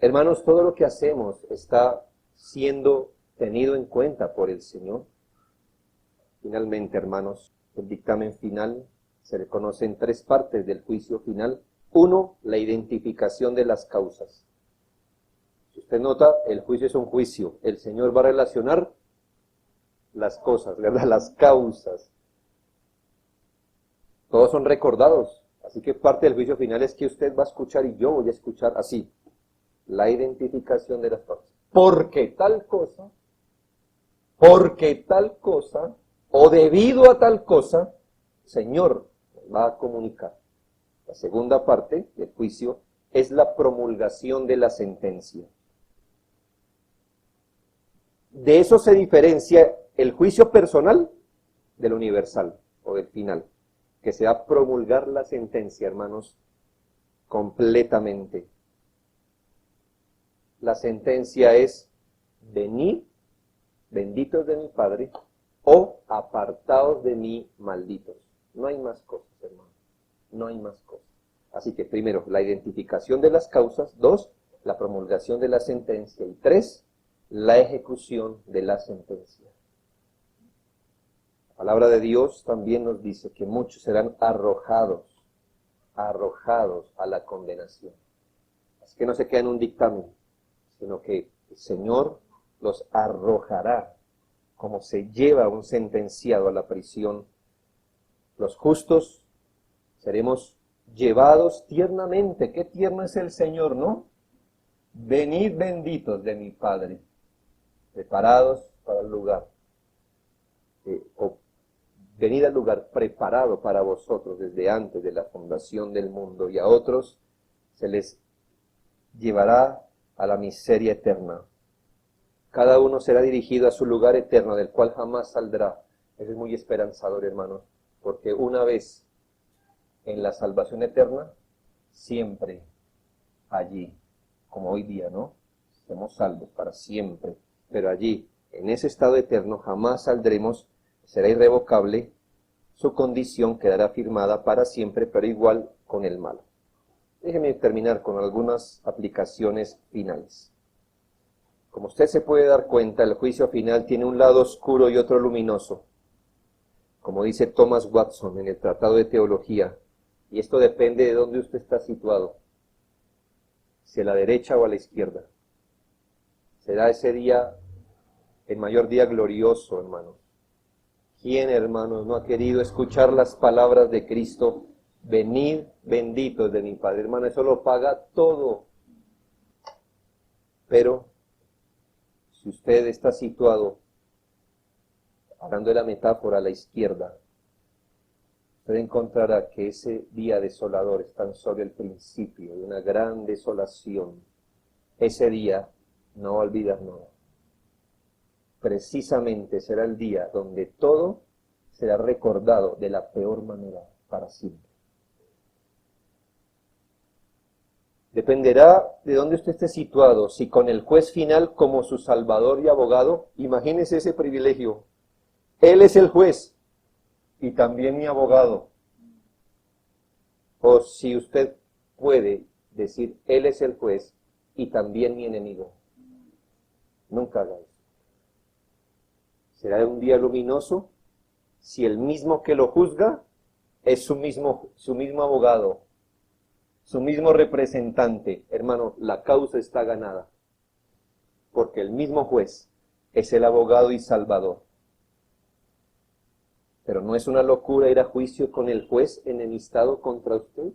Hermanos, todo lo que hacemos está siendo tenido en cuenta por el Señor. Finalmente, hermanos, el dictamen final se reconoce en 3 partes del juicio final. 1, la identificación de las causas. Si usted nota, el juicio es un juicio. El Señor va a relacionar las cosas, ¿verdad? Las causas. Todos son recordados. Así que parte del juicio final es que usted va a escuchar y yo voy a escuchar así. La identificación de las causas. Porque tal cosa, o debido a tal cosa, Señor va a comunicar. La segunda parte del juicio es la promulgación de la sentencia. De eso se diferencia el juicio personal del universal o del final, que se va a promulgar la sentencia, hermanos, completamente. La sentencia es: venid, benditos de mi Padre, o apartados de mí, malditos. No hay más cosas, hermano. No hay más cosas. Así que primero, la identificación de las causas. 2, la promulgación de la sentencia. Y 3, la ejecución de la sentencia. La palabra de Dios también nos dice que muchos serán arrojados a la condenación. Así que no se queda en un dictamen, sino que el Señor los arrojará, como se lleva a un sentenciado a la prisión. Los justos seremos llevados tiernamente. Qué tierno es el Señor, ¿no? Venid benditos de mi Padre, preparados para el lugar. Venid al lugar preparado para vosotros desde antes de la fundación del mundo, y a otros se les llevará a la miseria eterna. Cada uno será dirigido a su lugar eterno, del cual jamás saldrá. Eso es muy esperanzador, hermanos, porque una vez en la salvación eterna, siempre allí, como hoy día, ¿no? Somos salvos para siempre, pero allí, en ese estado eterno, jamás saldremos, será irrevocable, su condición quedará firmada para siempre, pero igual con el mal. Déjeme terminar con algunas aplicaciones finales. Como usted se puede dar cuenta, el juicio final tiene un lado oscuro y otro luminoso. Como dice Thomas Watson en el Tratado de Teología, y esto depende de dónde usted está situado, si a la derecha o a la izquierda. Será ese día el mayor día glorioso, hermanos. ¿Quién, hermanos, no ha querido escuchar las palabras de Cristo? Venid benditos de mi Padre. Hermano, eso lo paga todo. Pero, si usted está situado, hablando de la metáfora, a la izquierda, usted encontrará que ese día desolador es tan solo el principio de una gran desolación. Ese día no va a olvidar nada. Precisamente será el día donde todo será recordado de la peor manera para siempre. Dependerá de dónde usted esté situado, si con el juez final como su salvador y abogado. Imagínese ese privilegio. Él es el juez y también mi abogado. O si usted puede decir, Él es el juez y también mi enemigo. Nunca haga eso. Será un día luminoso si el mismo que lo juzga es su mismo abogado, su mismo representante. Hermano, la causa está ganada, porque el mismo juez es el abogado y salvador. Pero no es una locura ir a juicio con el juez enemistado contra usted.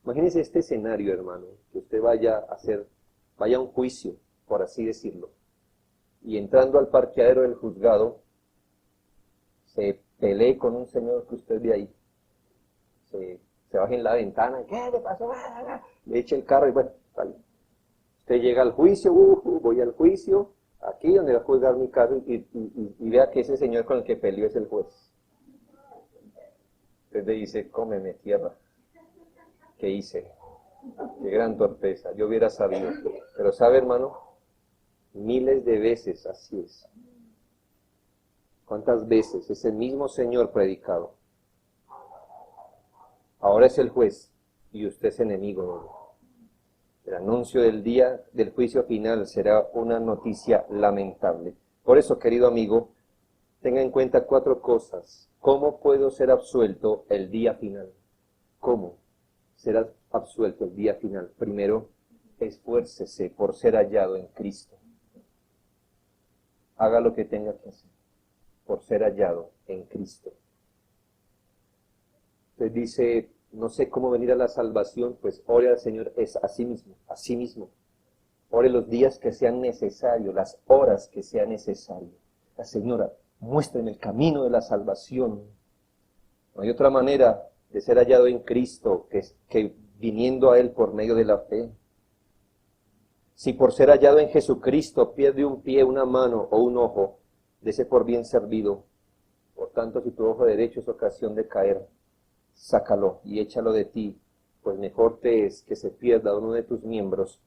Imagínese este escenario, hermano, que usted vaya a un juicio, por así decirlo, y entrando al parqueadero del juzgado, se pelee con un señor que usted ve ahí, se baje en la ventana, ¿qué le pasó? Le eche el carro y bueno, vale. Usted llega al juicio, voy al juicio, aquí donde va a juzgar mi caso, y vea que ese señor con el que peleó es el juez. Usted le dice, cómeme tierra. ¿Qué hice? Qué gran torpeza, yo hubiera sabido. Pero sabe, hermano, miles de veces así es. ¿Cuántas veces ese mismo Señor predicado ahora es el juez y usted es enemigo? El anuncio del día del juicio final será una noticia lamentable. Por eso, querido amigo, tenga en cuenta 4 cosas. ¿Cómo puedo ser absuelto el día final? ¿Cómo será absuelto el día final? Primero, esfuércese por ser hallado en Cristo. Haga lo que tenga que hacer por ser hallado en Cristo. Usted dice, no sé cómo venir a la salvación, pues ore al Señor, es así mismo. Ore los días que sean necesarios, las horas que sean necesarias. La Señora, muéstrame el camino de la salvación. No hay otra manera de ser hallado en Cristo que viniendo a Él por medio de la fe. Si por ser hallado en Jesucristo pierde un pie, una mano o un ojo, dese por bien servido. Por tanto, si tu ojo derecho es ocasión de caer, sácalo y échalo de ti, pues mejor te es que se pierda uno de tus miembros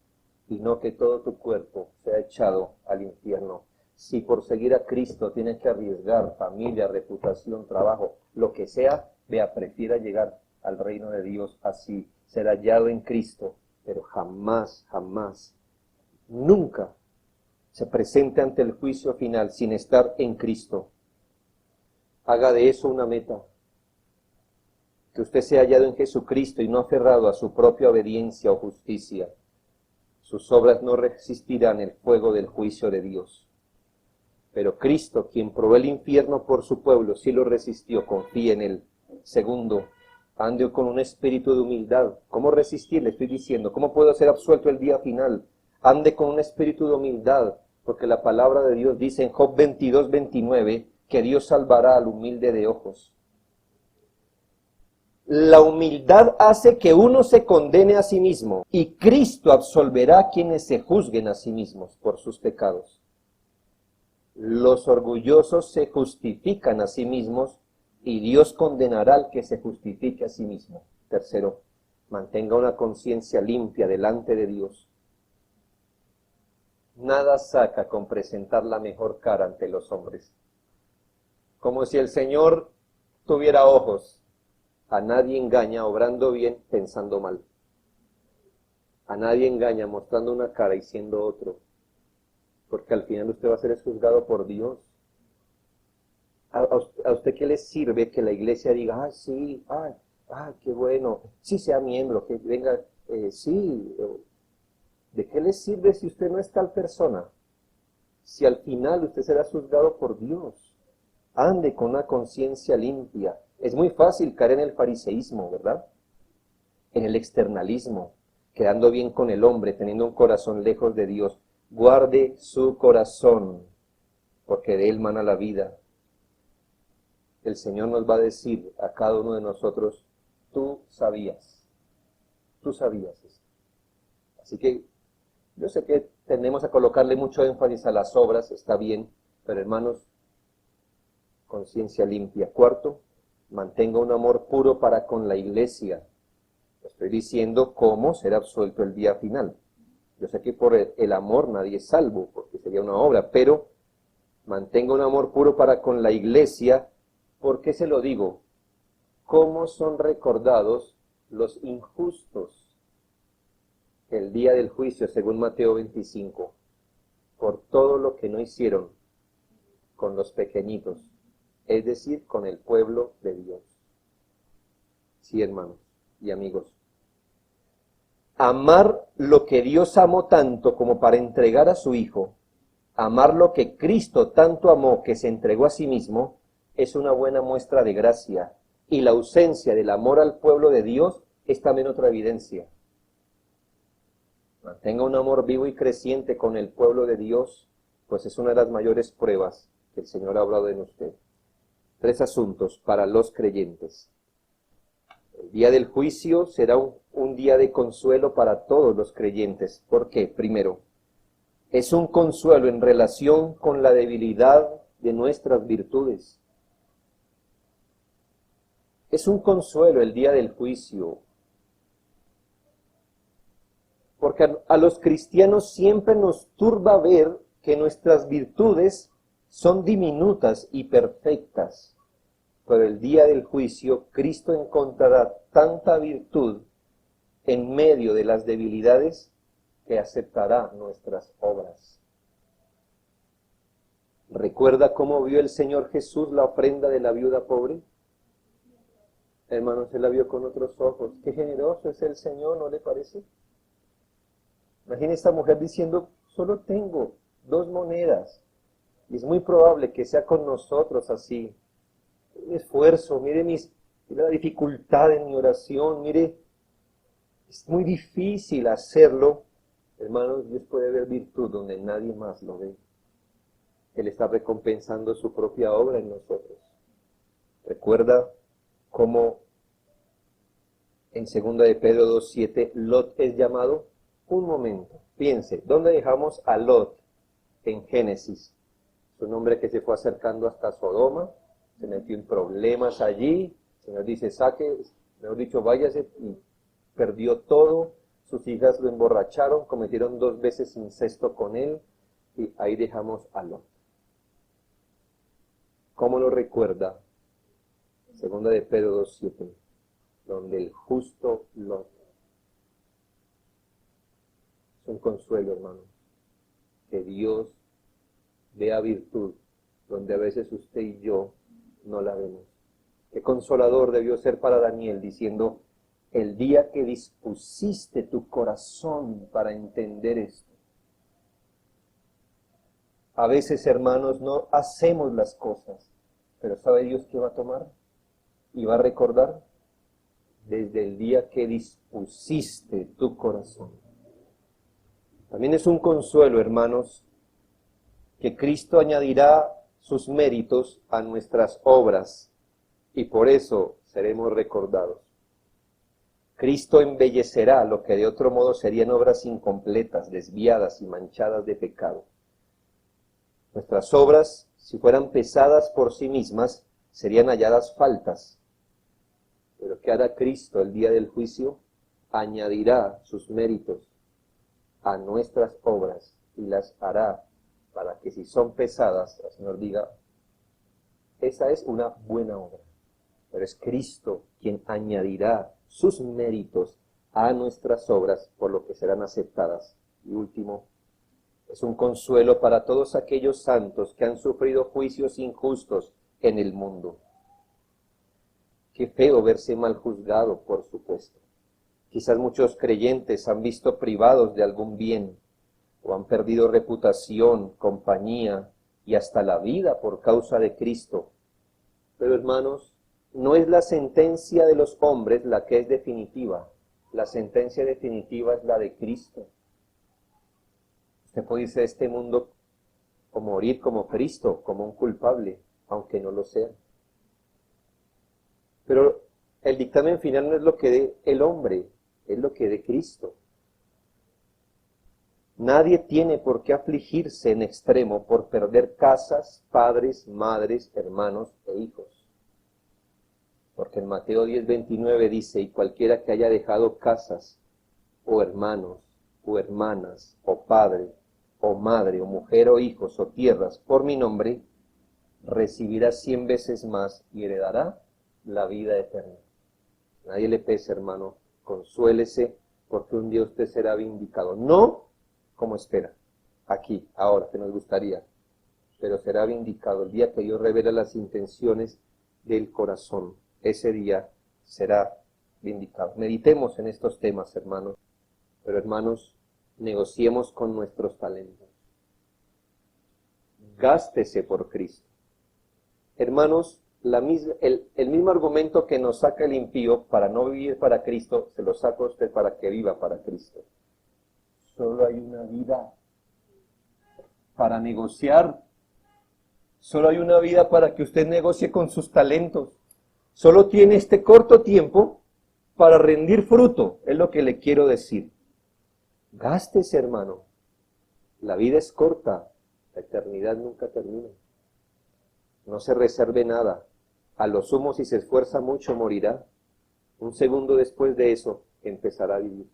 y no que todo tu cuerpo sea echado al infierno. Si por seguir a Cristo tienes que arriesgar familia, reputación, trabajo, lo que sea, vea, prefiera llegar al reino de Dios así, ser hallado en Cristo, pero jamás, nunca se presente ante el juicio final sin estar en Cristo. Haga de eso una meta. Que usted sea hallado en Jesucristo y no aferrado a su propia obediencia o justicia. Sus obras no resistirán el fuego del juicio de Dios. Pero Cristo, quien probó el infierno por su pueblo, sí lo resistió, confíe en Él. Segundo, ande con un espíritu de humildad. ¿Cómo resistir? Le estoy diciendo. ¿Cómo puedo ser absuelto el día final? Ande con un espíritu de humildad, porque la palabra de Dios dice en Job 22:29 que Dios salvará al humilde de ojos. La humildad hace que uno se condene a sí mismo y Cristo absolverá a quienes se juzguen a sí mismos por sus pecados. Los orgullosos se justifican a sí mismos y Dios condenará al que se justifique a sí mismo. Tercero, mantenga una conciencia limpia delante de Dios. Nada saca con presentar la mejor cara ante los hombres. Como si el Señor tuviera ojos. A nadie engaña obrando bien, pensando mal. A nadie engaña mostrando una cara y siendo otro, porque al final usted va a ser juzgado por Dios. ¿A usted qué le sirve que la iglesia diga, sí, qué bueno, sí sea miembro, que venga, sí? ¿De qué le sirve si usted no es tal persona? Si al final usted será juzgado por Dios. Ande con una conciencia limpia. Es muy fácil caer en el fariseísmo, ¿verdad? En el externalismo, quedando bien con el hombre, teniendo un corazón lejos de Dios. Guarde su corazón, porque de él mana la vida. El Señor nos va a decir a cada uno de nosotros, tú sabías esto. Así que yo sé que tendemos a colocarle mucho énfasis a las obras, está bien, pero hermanos, conciencia limpia. Cuarto, mantenga un amor puro para con la iglesia. Estoy diciendo cómo ser absuelto el día final. Yo sé que por el amor nadie es salvo, porque sería una obra, pero mantenga un amor puro para con la iglesia. ¿Por qué se lo digo? ¿Cómo son recordados los injustos el día del juicio, según Mateo 25? Por todo lo que no hicieron con los pequeñitos, es decir, con el pueblo de Dios. Sí, hermanos y amigos. Amar lo que Dios amó tanto como para entregar a su Hijo, amar lo que Cristo tanto amó que se entregó a sí mismo, es una buena muestra de gracia. Y la ausencia del amor al pueblo de Dios es también otra evidencia. Mantenga un amor vivo y creciente con el pueblo de Dios, pues es una de las mayores pruebas que el Señor ha hablado en usted. 3 asuntos para los creyentes. El día del juicio será un día de consuelo para todos los creyentes. ¿Por qué? Primero, es un consuelo en relación con la debilidad de nuestras virtudes. Es un consuelo el día del juicio, porque a los cristianos siempre nos turba ver que nuestras virtudes son diminutas y perfectas, pero el día del juicio Cristo encontrará tanta virtud en medio de las debilidades que aceptará nuestras obras. ¿Recuerda cómo vio el Señor Jesús la ofrenda de la viuda pobre? Hermanos, él la vio con otros ojos. Qué generoso es el Señor, ¿no le parece? Imagina esta mujer diciendo, solo tengo 2 monedas. Y es muy probable que sea con nosotros así. Mi esfuerzo, mire la dificultad en mi oración, mire, es muy difícil hacerlo. Hermanos, Dios puede ver virtud donde nadie más lo ve. Él está recompensando su propia obra en nosotros. Recuerda cómo en 2 de Pedro 2:7 Lot es llamado. Un momento, piense, ¿dónde dejamos a Lot en Génesis? Es un hombre que se fue acercando hasta Sodoma, se metió en problemas allí, el Señor dice, mejor dicho, váyase, y perdió todo, sus hijas lo emborracharon, cometieron 2 veces incesto con él, y ahí dejamos a Lot. ¿Cómo lo recuerda? 2 de Pedro 2:7, donde el justo Lot. Es un consuelo, hermanos, que Dios vea virtud donde a veces usted y yo no la vemos. Qué consolador debió ser para Daniel, diciendo, el día que dispusiste tu corazón para entender esto. A veces, hermanos, no hacemos las cosas, pero ¿sabe Dios qué va a tomar? Y va a recordar, desde el día que dispusiste tu corazón. También es un consuelo, hermanos, que Cristo añadirá sus méritos a nuestras obras y por eso seremos recordados. Cristo embellecerá lo que de otro modo serían obras incompletas, desviadas y manchadas de pecado. Nuestras obras, si fueran pesadas por sí mismas, serían halladas faltas. Pero ¿qué hará Cristo el día del juicio? Añadirá sus méritos a nuestras obras y las hará para que si son pesadas, el Señor diga, esa es una buena obra. Pero es Cristo quien añadirá sus méritos a nuestras obras, por lo que serán aceptadas. Y último, es un consuelo para todos aquellos santos que han sufrido juicios injustos en el mundo. Qué feo verse mal juzgado, por supuesto. Quizás muchos creyentes han visto privados de algún bien, o han perdido reputación, compañía y hasta la vida por causa de Cristo. Pero hermanos, no es la sentencia de los hombres la que es definitiva. La sentencia definitiva es la de Cristo. Usted puede irse de este mundo o morir como Cristo, como un culpable, aunque no lo sea. Pero el dictamen final no es lo que dé el hombre, es lo que dé Cristo. Nadie tiene por qué afligirse en extremo por perder casas, padres, madres, hermanos e hijos. Porque en Mateo 10:29 dice, y cualquiera que haya dejado casas, o hermanos, o hermanas, o padre, o madre, o mujer, o hijos, o tierras, por mi nombre, recibirá 100 veces más y heredará la vida eterna. Nadie le pese, hermano, consuélese, porque un día usted será vindicado. No como espera, aquí, ahora, que nos gustaría, pero será vindicado el día que Dios revela las intenciones del corazón. Ese día será vindicado. Meditemos en estos temas, hermanos, pero hermanos, negociemos con nuestros talentos. Gástese por Cristo. Hermanos, el mismo argumento que nos saca el impío para no vivir para Cristo, se lo saca a usted para que viva para Cristo. Solo hay una vida para negociar. Solo hay una vida para que usted negocie con sus talentos. Solo tiene este corto tiempo para rendir fruto, es lo que le quiero decir. Gástese, hermano. La vida es corta, la eternidad nunca termina. No se reserve nada. A lo sumo, si se esfuerza mucho, morirá. Un segundo después de eso, empezará a vivir.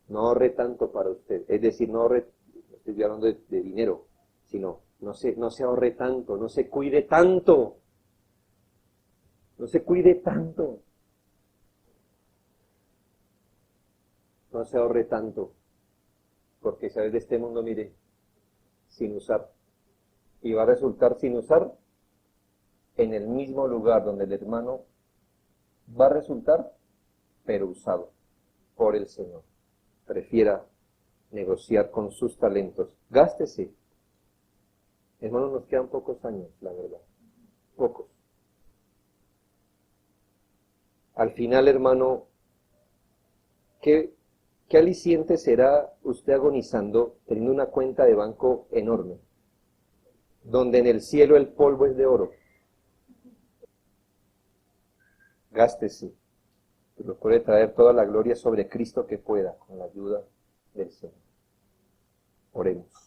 No ahorre tanto para usted. Es decir, no estoy hablando de dinero, sino no se ahorre tanto, no se cuide tanto. No se cuide tanto. No se ahorre tanto. Porque sale de este mundo, mire, sin usar. Y va a resultar sin usar en el mismo lugar donde el hermano va a resultar, pero usado por el Señor. Prefiera negociar con sus talentos. Gástese. Hermanos, nos quedan pocos años, la verdad. Pocos. Al final, hermano, ¿qué aliciente será usted agonizando teniendo una cuenta de banco enorme, donde en el cielo el polvo es de oro? Gástese. Procure traer toda la gloria sobre Cristo que pueda, con la ayuda del Señor. Oremos.